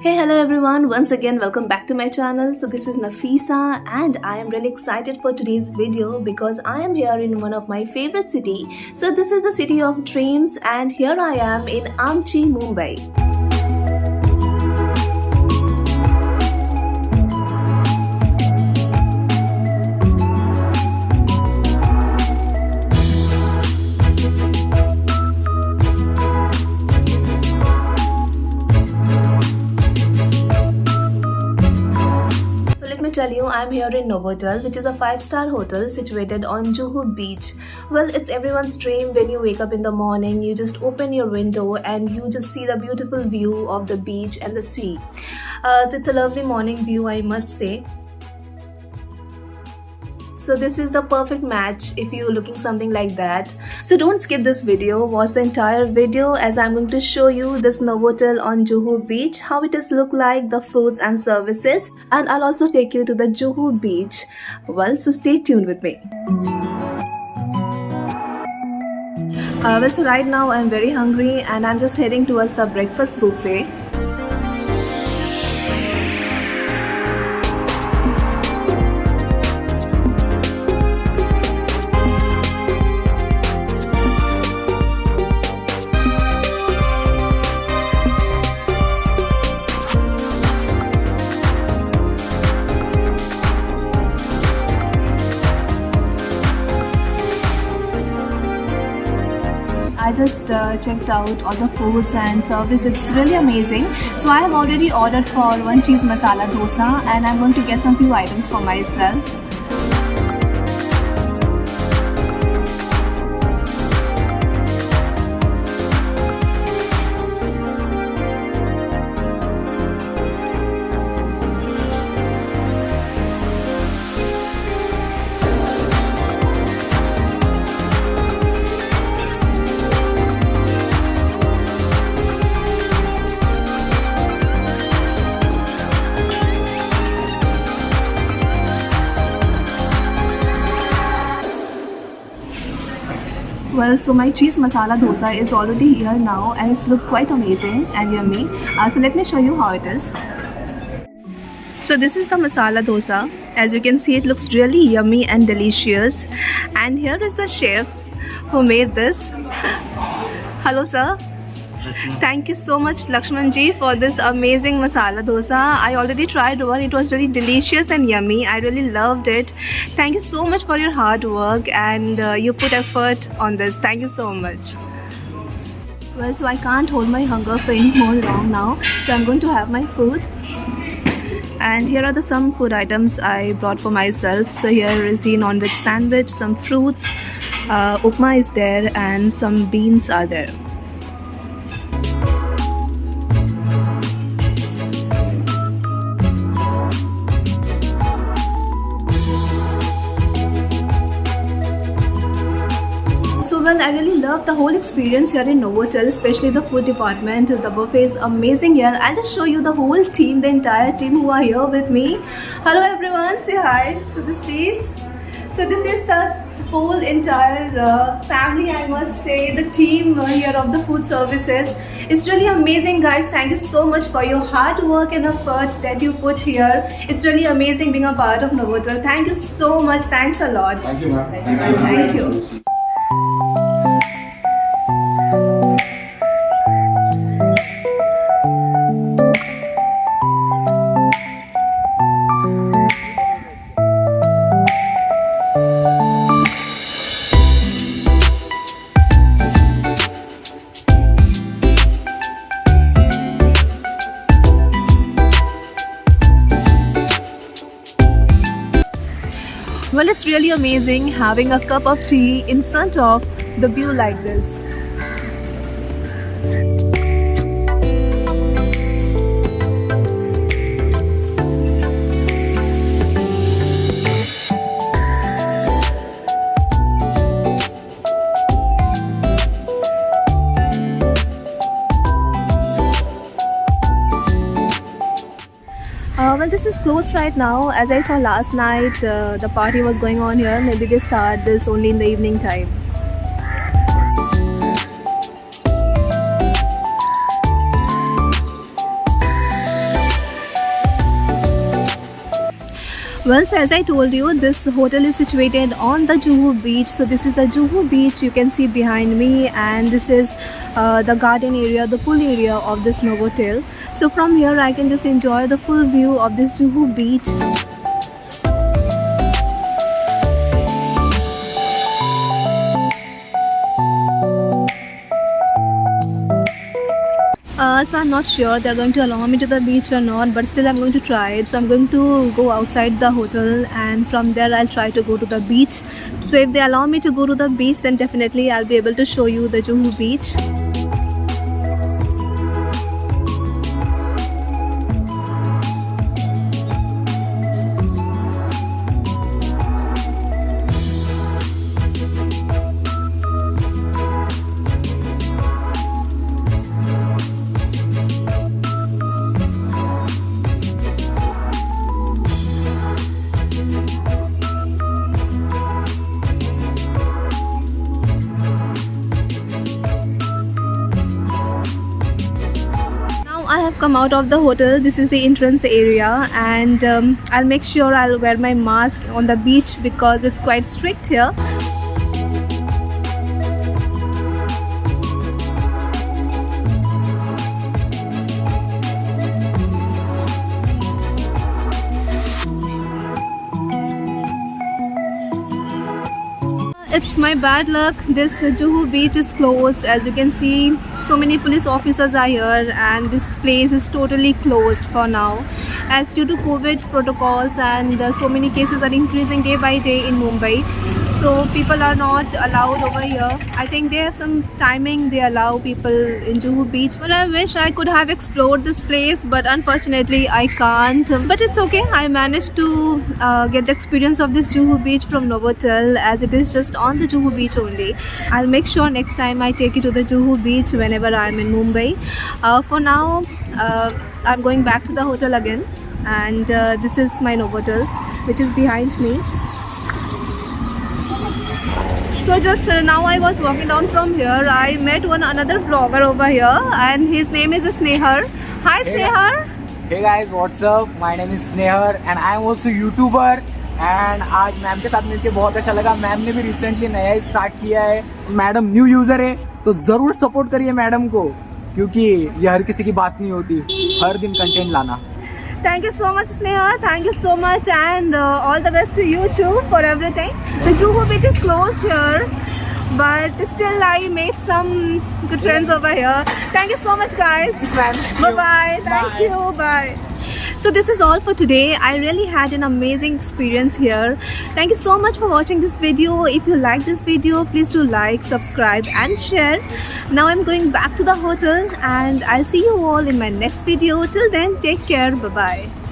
Hey, hello everyone. Once again, welcome back to my channel. So this is Nafisa and I am really excited for today's video because I am here in one of my favorite city. So this is the city of dreams and here I am in Amchi, Mumbai. Tell you, I'm here in Novotel, which is a 5-star hotel situated on Juhu beach. Well, it's everyone's dream when you wake up in the morning, you just open your window and you just see the beautiful view of the beach and the sea. So it's a lovely morning view, I must say. So this is the perfect match if you're looking something like that. So don't skip this video, watch the entire video as I'm going to show you this Novotel on Juhu beach, how it does look like, the foods and services, and I'll also take you to the Juhu beach. Well, so stay tuned with me. So right now I'm very hungry and I'm just heading towards the breakfast buffet. I just checked out all the foods and service. It's really amazing. So I have already ordered for one cheese masala dosa and I'm going to get some few items for myself. Well, so my cheese masala dosa is already here now and it's looked quite amazing and yummy. So let me show you how it is. So this is the masala dosa. As you can see, it looks really yummy and delicious. And here is the chef who made this. Hello sir. Thank you so much Lakshman ji for this amazing masala dosa. I already tried one. It was really delicious and yummy. I really loved it. Thank you so much for your hard work and you put effort on this. Thank you so much. Well, so I can't hold my hunger for any more long now. So I'm going to have my food. And here are some food items I brought for myself. So here is the non-veg sandwich, some fruits, upma is there and some beans are there. So well, I really love the whole experience here in Novotel, especially the food department. The buffet is amazing here. I'll just show you the whole team, the entire team who are here with me. Hello everyone, say hi to this please. So this is the whole entire family, I must say, the team here of the food services. It's really amazing guys. Thank you so much for your hard work and effort that you put here. It's really amazing being a part of Novotel. Thank you so much. Thanks a lot. Thank you ma'am. Thank you. Well, it's really amazing having a cup of tea in front of the view like this. Well, this is closed right now. As I saw last night, the party was going on here. Maybe they start this only in the evening time. Well, so as I told you, this hotel is situated on the Juhu beach. So this is the Juhu beach you can see behind me, and this is the garden area, the pool area of this Novotel. So from here I can just enjoy the full view of this Juhu beach. So I'm not sure they're going to allow me to the beach or not, but still I'm going to try it. So I'm going to go outside the hotel, and from there I'll try to go to the beach. So if they allow me to go to the beach, then definitely I'll be able to show you the Juhu beach. I have come out of the hotel. This is the entrance area, and I'll make sure I'll wear my mask on the beach because it's quite strict here. It's my bad luck. This Juhu beach is closed. As you can see, so many police officers are here, and this place is totally closed for now, as due to COVID protocols, and so many cases are increasing day by day in Mumbai. So people are not allowed over here. I think they have some timing they allow people in Juhu beach. Well, I wish I could have explored this place, but unfortunately I can't. But it's okay. I managed to get the experience of this Juhu beach from Novotel, as it is just on the Juhu beach only. I'll make sure next time I take you to the Juhu beach whenever I'm in Mumbai. For now, I'm going back to the hotel again, and this is my Novotel, which is behind me. So just now I was walking down from here. I met another vlogger over here, and his name is Snehar. Hi Snehar. Hey guys, what's up? My name is Snehar and I am also YouTuber. And आज ma'am के साथ मिलके बहुत अच्छा लगा. Ma'am ने भी recently नया स्टार्ट किया है. मैडम न्यू यूजर है, तो जरूर सपोर्ट करिए मैडम को, क्योंकि ये हर किसी की बात नहीं होती. हर दिन कंटेंट लाना. Thank you so much, Snehar. Thank you so much, and all the best to you too for everything. The Juhu beach is closed here, but still I made some good friends over here. Thank you so much, guys. Bye-bye. Thank you. Bye. So this is all for today. I really had an amazing experience here. Thank you so much for watching this video. If you like this video, please do like, subscribe and share. Now I'm going back to the hotel, and I'll see you all in my next video. Till then, take care. Bye-bye.